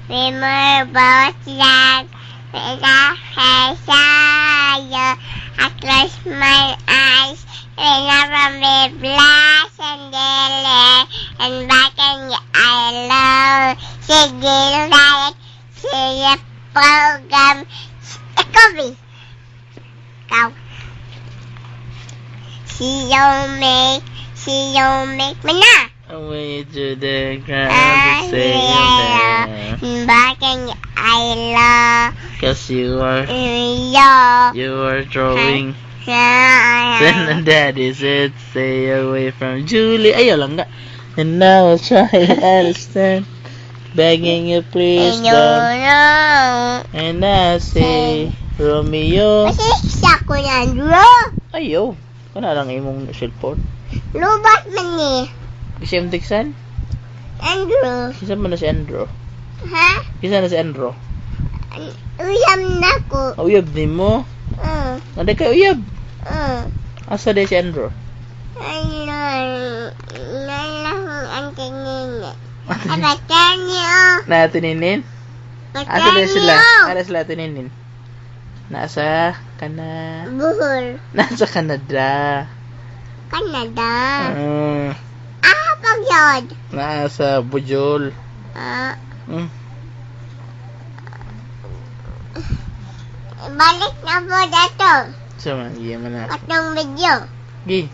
Remember like I close my eyes, remember me blessed and daily, and back in your I love, sige like, sige program, Kobe. Go. See you make me now. Away to the ground to say that. Back in your I love, Cause you are throwing. Yeah. Then and daddy said, stay away from Julie. Ayaw lang nga. And now I'll try to understand. Begging you please don't. And I say, Romeo. Kasi siya ko yan, bro. Ayaw. Kung na lang imong cellphone. Lubat man ni. Kasi yung tiksan? Andrew. Kisa mo na si Andrew? Ha? Kisa na si Andrew? Uyam na ko. Uyab din mo? Nada ka uyab? Asa din si Andrew? Ang tingin. Abatan niyo. Na tininin? Asa din sila? Asa sila tininin? Nasa Buhol. Nasa Canada. Canada. Pag yun. Nasa Bujol. Balik na po dito. Sama, iya man na. Katong video. Gi.